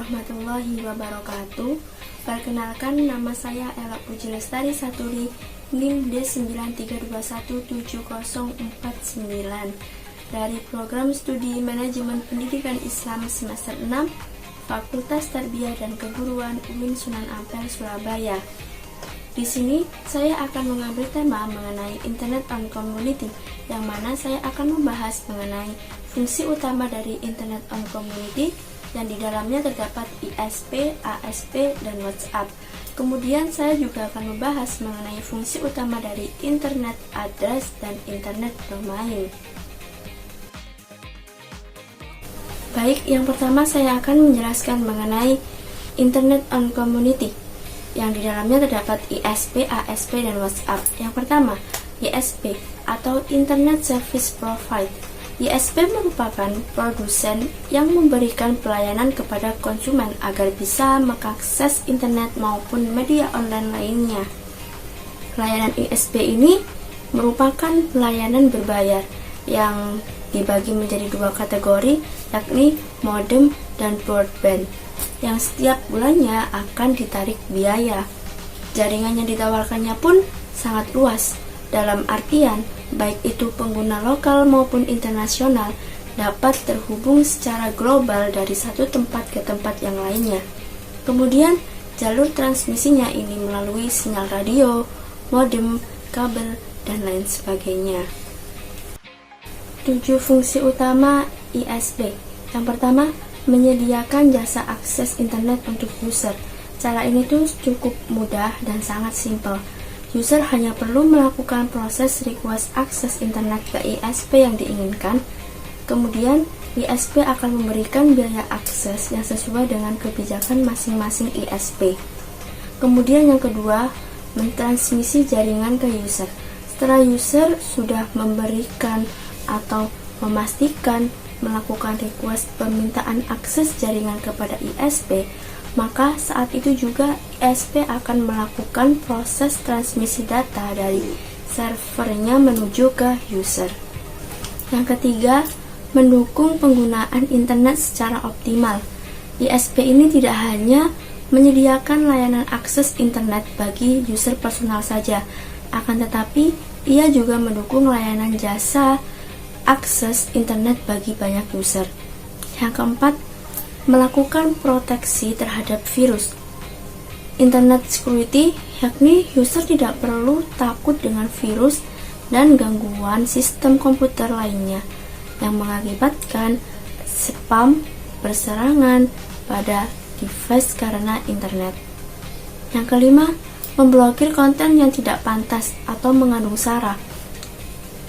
warahmatullahi wabarakatuh. Perkenalkan, nama saya Ella Puji Lestari Saturi, NIM D93217049 dari Program Studi Manajemen Pendidikan Islam semester 6 Fakultas Tarbiyah dan Keguruan UIN Sunan Ampel, Surabaya. Di sini saya akan mengambil tema mengenai Internet on Community, yang mana saya akan membahas mengenai fungsi utama dari Internet on Community yang di dalamnya terdapat ISP, ASP, dan WhatsApp. Kemudian saya juga akan membahas mengenai fungsi utama dari Internet Address dan Internet Domain. Baik, yang pertama saya akan menjelaskan mengenai Internet on Community yang di dalamnya terdapat ISP, ASP, dan WhatsApp. Yang pertama, ISP atau Internet Service Provider. ISP merupakan produsen yang memberikan pelayanan kepada konsumen agar bisa mengakses internet maupun media online lainnya. Layanan ISP ini merupakan pelayanan berbayar yang dibagi menjadi dua kategori, yakni modem dan broadband, yang setiap bulannya akan ditarik biaya. Jaringan yang ditawarkannya pun sangat luas, dalam artian baik itu pengguna lokal maupun internasional dapat terhubung secara global dari satu tempat ke tempat yang lainnya. Kemudian jalur transmisinya ini melalui sinyal radio, modem, kabel, dan lain sebagainya. 7 fungsi utama ISP. Yang pertama, menyediakan jasa akses internet untuk user. Cara ini tuh cukup mudah dan sangat simpel. User hanya perlu melakukan proses request akses internet ke ISP yang diinginkan. Kemudian, ISP akan memberikan biaya akses yang sesuai dengan kebijakan masing-masing ISP. Kemudian yang kedua, mentransmisi jaringan ke user. Setelah user sudah memberikan atau memastikan melakukan request permintaan akses jaringan kepada ISP, maka saat itu juga ISP akan melakukan proses transmisi data dari servernya menuju ke user. Yang ketiga, mendukung penggunaan internet secara optimal. ISP ini tidak hanya menyediakan layanan akses internet bagi user personal saja, akan tetapi ia juga mendukung layanan jasa akses internet bagi banyak user. Yang keempat, melakukan proteksi terhadap virus. Internet security, yakni user tidak perlu takut dengan virus dan gangguan sistem komputer lainnya yang mengakibatkan spam berserangan pada device karena internet. Yang kelima, memblokir konten yang tidak pantas atau mengandung sara.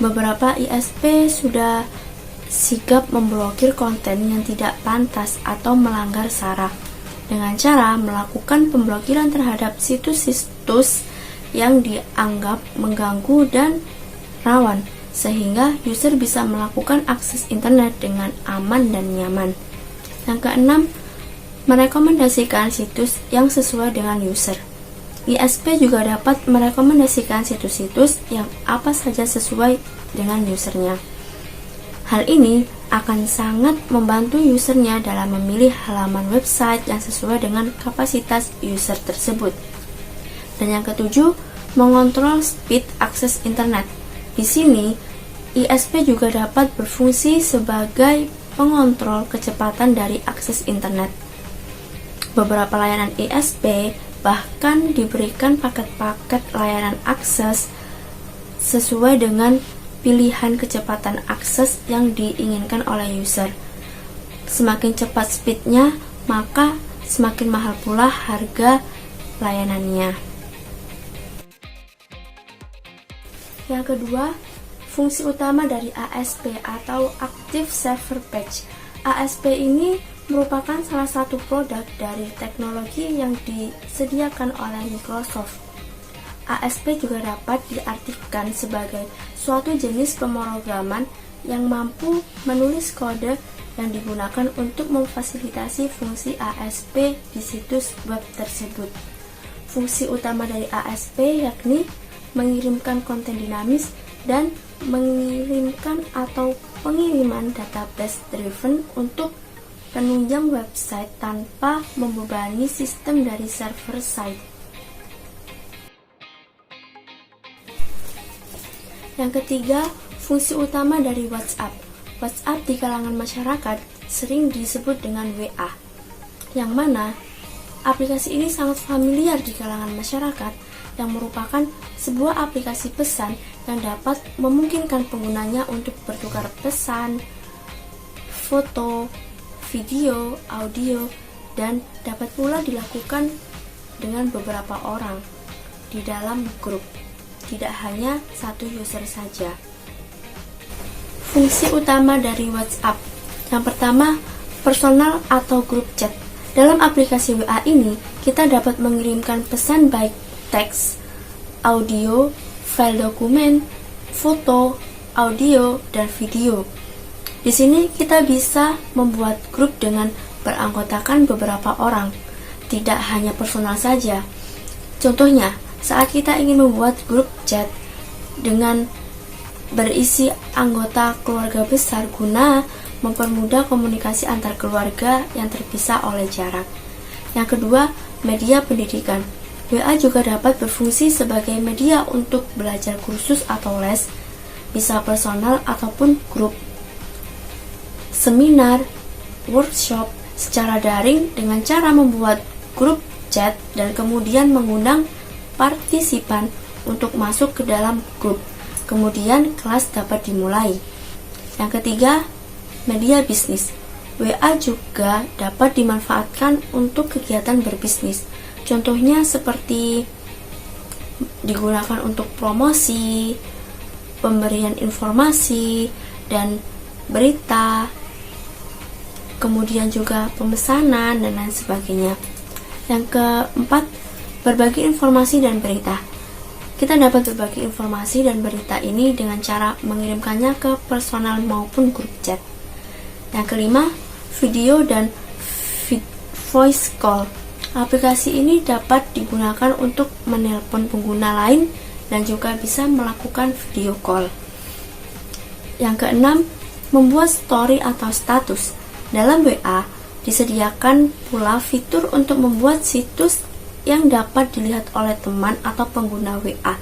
Beberapa ISP sudah sigap memblokir konten yang tidak pantas atau melanggar sara dengan cara melakukan pemblokiran terhadap situs-situs yang dianggap mengganggu dan rawan, sehingga user bisa melakukan akses internet dengan aman dan nyaman. Yang keenam, merekomendasikan situs yang sesuai dengan user. ISP juga dapat merekomendasikan situs-situs yang apa saja sesuai dengan usernya. Hal ini akan sangat membantu usernya dalam memilih halaman website yang sesuai dengan kapasitas user tersebut. Dan yang ketujuh, mengontrol speed akses internet. Di sini, ISP juga dapat berfungsi sebagai pengontrol kecepatan dari akses internet. Beberapa layanan ISP bahkan diberikan paket-paket layanan akses sesuai dengan pilihan kecepatan akses yang diinginkan oleh user. Semakin cepat speednya, maka semakin mahal pula harga layanannya. Yang kedua, fungsi utama dari ASP atau Active Server Patch. ASP ini merupakan salah satu produk dari teknologi yang disediakan oleh Microsoft. ASP juga dapat diartikan sebagai suatu jenis pemrograman yang mampu menulis kode yang digunakan untuk memfasilitasi fungsi ASP di situs web tersebut. Fungsi utama dari ASP yakni mengirimkan konten dinamis dan mengirimkan atau pengiriman database driven untuk penunjang website tanpa membebani sistem dari server site. Yang ketiga, fungsi utama dari WhatsApp. WhatsApp di kalangan masyarakat sering disebut dengan WA, yang mana aplikasi ini sangat familiar di kalangan masyarakat, yang merupakan sebuah aplikasi pesan yang dapat memungkinkan penggunanya untuk bertukar pesan, foto, video, audio, dan dapat pula dilakukan dengan beberapa orang di dalam grup, tidak hanya satu user saja. Fungsi utama dari WhatsApp. Yang pertama, personal atau grup chat. Dalam aplikasi WA ini, kita dapat mengirimkan pesan baik teks, audio, file dokumen, foto, audio, dan video. Di sini kita bisa membuat grup dengan beranggotakan beberapa orang, tidak hanya personal saja. Contohnya, saat kita ingin membuat grup chat dengan berisi anggota keluarga besar guna mempermudah komunikasi antar keluarga yang terpisah oleh jarak. Yang kedua, media pendidikan. WA juga dapat berfungsi sebagai media untuk belajar kursus atau les, bisa personal ataupun grup, seminar, workshop secara daring dengan cara membuat grup chat dan kemudian mengundang partisipan untuk masuk ke dalam grup. Kemudian kelas dapat dimulai. Yang ketiga, media bisnis. WA juga dapat dimanfaatkan untuk kegiatan berbisnis. Contohnya seperti digunakan untuk promosi, pemberian informasi, dan berita, kemudian juga pemesanan, dan lain sebagainya. Yang keempat, berbagi informasi dan berita. Kita dapat berbagi informasi dan berita ini dengan cara mengirimkannya ke personal maupun grup chat. Yang kelima, video dan voice call. Aplikasi ini dapat digunakan untuk menelpon pengguna lain dan juga bisa melakukan video call. Yang keenam, membuat story atau status. Dalam WA disediakan pula fitur untuk membuat situs yang dapat dilihat oleh teman atau pengguna WA.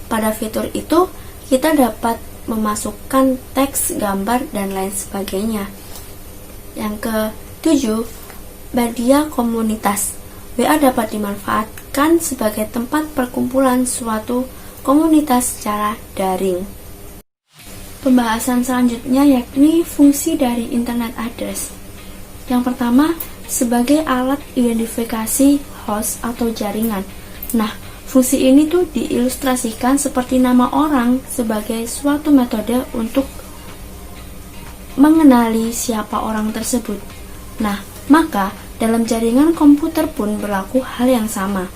Pada fitur itu, kita dapat memasukkan teks, gambar, dan lain sebagainya. Yang ketujuh, media komunitas. WA dapat dimanfaatkan sebagai tempat perkumpulan suatu komunitas secara daring. Pembahasan selanjutnya yakni fungsi dari internet address. Yang pertama, sebagai alat identifikasi host atau jaringan. Nah, fungsi ini tuh diilustrasikan seperti nama orang sebagai suatu metode untuk mengenali siapa orang tersebut. Nah, maka dalam jaringan komputer pun berlaku hal yang sama,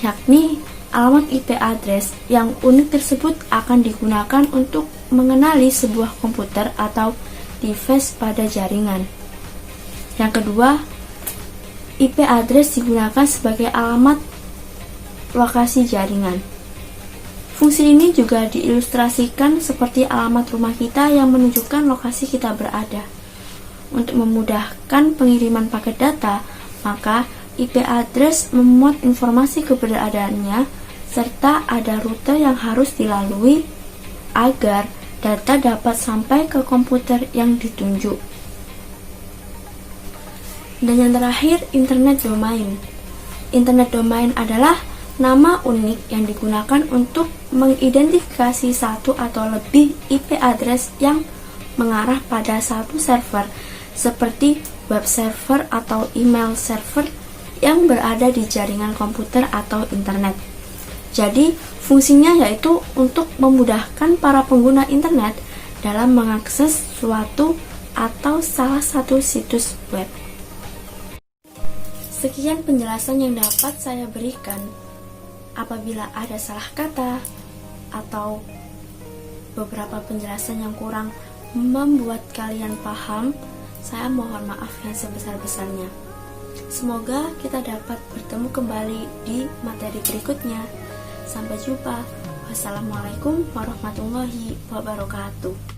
yakni alamat IP address yang unik tersebut akan digunakan untuk mengenali sebuah komputer atau device pada jaringan. Yang kedua, IP address digunakan sebagai alamat lokasi jaringan. Fungsi ini juga diilustrasikan seperti alamat rumah kita yang menunjukkan lokasi kita berada. Untuk memudahkan pengiriman paket data, maka IP address memuat informasi keberadaannya serta ada rute yang harus dilalui agar data dapat sampai ke komputer yang ditunjuk. Dan yang terakhir, internet domain. Internet domain adalah nama unik yang digunakan untuk mengidentifikasi satu atau lebih IP address yang mengarah pada satu server, seperti web server atau email server yang berada di jaringan komputer atau internet. Jadi, fungsinya yaitu untuk memudahkan para pengguna internet dalam mengakses suatu atau salah satu situs web. Sekian penjelasan yang dapat saya berikan. Apabila ada salah kata atau beberapa penjelasan yang kurang membuat kalian paham, saya mohon maaf yang sebesar-besarnya. Semoga kita dapat bertemu kembali di materi berikutnya. Sampai jumpa. Wassalamualaikum warahmatullahi wabarakatuh.